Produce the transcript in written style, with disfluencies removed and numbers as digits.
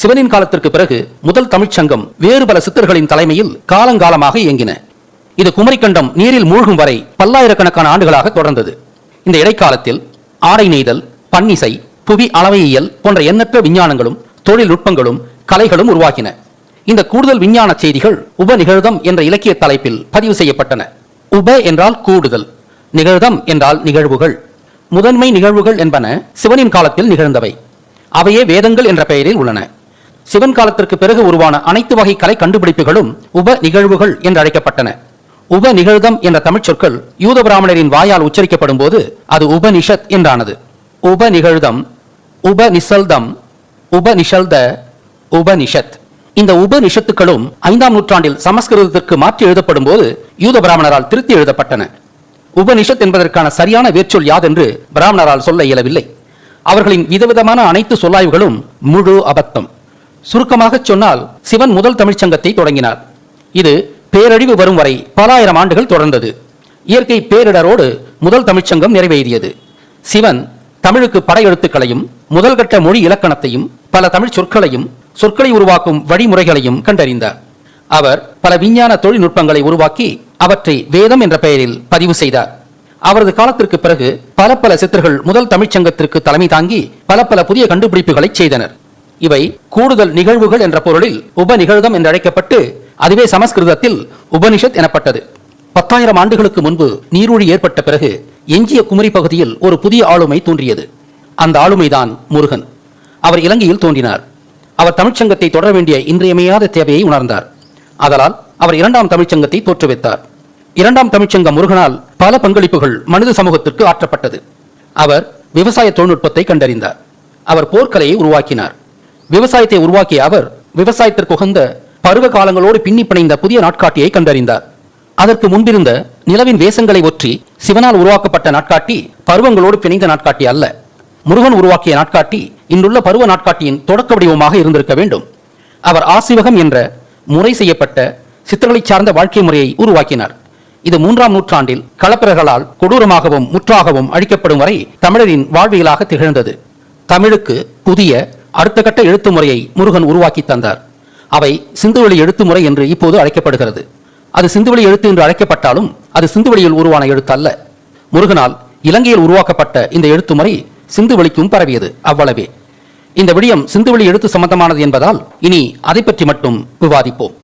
சிவனின் காலத்திற்கு பிறகு முதல் தமிழ்ச்சங்கம் வேறு பல சித்தர்களின் தலைமையில் காலங்காலமாக இயங்கின. இது குமரிக்கண்டம் நீரில் மூழ்கும் வரை பல்லாயிரக்கணக்கான ஆண்டுகளாக தொடர்ந்தது. இந்த இடைக்காலத்தில் ஆடை நெய்தல், பன்னிசை, புவி அளவையியல் போன்ற எண்ணற்ற விஞ்ஞானங்களும் தொழில்நுட்பங்களும் கலைகளும் உருவாகின. இந்த கூடுதல் விஞ்ஞான செய்திகள் உப நிகழ்தம் என்ற இலக்கிய தலைப்பில் பதிவு செய்யப்பட்டன. உப என்றால் கூடுதல், நிகழ்தம் என்றால் நிகழ்வுகள். முதன்மை நிகழ்வுகள் என்பன சிவனின் காலத்தில் நிகழ்ந்தவை. அவையே வேதங்கள் என்ற பெயரில் உள்ளன. சிவன் காலத்திற்கு பிறகு உருவான அனைத்து வகை கலை கண்டுபிடிப்புகளும் உப நிகழ்வுகள் என்று அழைக்கப்பட்டன. உப நிகழ்தம் என்ற தமிழ் சொற்கள் யூத பிராமணரின் வாயால் உச்சரிக்கப்படும் போது அது உபனிஷத் என்றானது. உப நிகழ்தம், உப நிசல்தம், உபனிஷல்த, உபனிஷத். இந்த உபனிஷத்துக்களும் 5ஆம் நூற்றாண்டில் சமஸ்கிருதத்திற்கு மாற்றி எழுதப்படும் போது யூத பிராமணரால் திருத்தி எழுதப்பட்டன. உபனிஷத் என்பதற்கான சரியான வேர்ச்சொல் யாதென்று பிராமணரால் சொல்ல இயலவில்லை. அவர்களின் விதவிதமான அனைத்து சொல்லாய்வுகளும் முழு அபத்தம். சுருக்கமாக சொன்னால், சிவன் முதல் தமிழ்ச்சங்கத்தை தொடங்கினார். இது பேரழிவு வரும் வரை பல ஆயிரம் ஆண்டுகள் தொடர்ந்தது. இயற்கை பேரிடரோடு முதல் தமிழ்ச்சங்கம் நிறைவேறியது. சிவன் தமிழுக்கு படையெழுத்துக்களையும் முதல் கட்ட மொழி இலக்கணத்தையும் பல தமிழ் சொற்களையும் சொற்களை உருவாக்கும் வழிமுறைகளையும் கண்டறிந்தார். அவர் பல விஞ்ஞான தொழில்நுட்பங்களை உருவாக்கி அவற்றை வேதம் என்ற பெயரில் பதிவு செய்தார். அவரது காலத்திற்கு பிறகு பல சித்தர்கள் முதல் தமிழ்ச்சங்கத்திற்கு தலைமை தாங்கி பல புதிய கண்டுபிடிப்புகளை செய்தனர். இவை கூடுதல் நிகழ்வுகள் என்ற பொருளில் உப நிகழ்தம் என்று அழைக்கப்பட்டு அதுவே சமஸ்கிருதத்தில் உபனிஷத் எனப்பட்டது. 10,000 ஆண்டுகளுக்கு முன்பு நீரூழி ஏற்பட்ட பிறகு எஞ்சிய குமரி பகுதியில் ஒரு புதிய ஆளுமை தோன்றியது. அந்த ஆளுமைதான் முருகன். அவர் இலங்கையில் தோன்றினார். அவர் தமிழ்ச்சங்கத்தை தொடர வேண்டிய இன்றியமையாத தேவையை உணர்ந்தார். ஆதலால் அவர் 2ஆம் தமிழ்ச்சங்கத்தை தோற்றுவித்தார். 2ஆம் தமிழ்ச்சங்கம் முருகனால் பல பங்களிப்புகள் மனித சமூகத்திற்கு ஆற்றப்பட்டது. அவர் விவசாய தொழில்நுட்பத்தை கண்டறிந்தார். அவர் போர்க்கலையை உருவாக்கினார். விவசாயத்தை உருவாக்கிய அவர் விவசாயத்திற்கு உகந்த பருவ காலங்களோடு பின்னி பிணைந்த புதிய நாட்காட்டியை கண்டறிந்தார். அதற்கு முன்பிருந்த நிலவின் வேஷங்களை ஒற்றி சிவனால் உருவாக்கப்பட்ட நாட்காட்டி பருவங்களோடு பிணைந்த நாட்காட்டி அல்ல. முருகன் உருவாக்கிய நாட்காட்டி இன்றுள்ள பருவ நாட்காட்டியின் தொடக்க வடிவமாக இருந்திருக்க வேண்டும். அவர் ஆசிவகம் என்ற முறை செய்யப்பட்ட சித்தர்களை சார்ந்த வாழ்க்கை முறையை உருவாக்கினார். இது 3ஆம் நூற்றாண்டில் களப்பிரர்களால் கொடூரமாகவும் முற்றாகவும் அழிக்கப்படும் வரை தமிழரின் வாழ்வியலாக திகழ்ந்தது. தமிழுக்கு புதிய அடுத்த கட்ட எழுத்து முறையை முருகன் உருவாக்கி தந்தார். அவை சிந்துவெளி எழுத்து முறை என்று இப்போது அழைக்கப்படுகிறது. அது சிந்துவெளி எழுத்து என்று அழைக்கப்பட்டாலும் அது சிந்துவெளியில் உருவான எழுத்து அல்ல. முருகனால் இலங்கையில் உருவாக்கப்பட்ட இந்த எழுத்து முறை சிந்துவெளிக்கும் பரவியது, அவ்வளவே. இந்த விடயம் சிந்துவெளி எழுத்து சம்பந்தமானது என்பதால் இனி அதை பற்றி மட்டும் விவாதிப்போம்.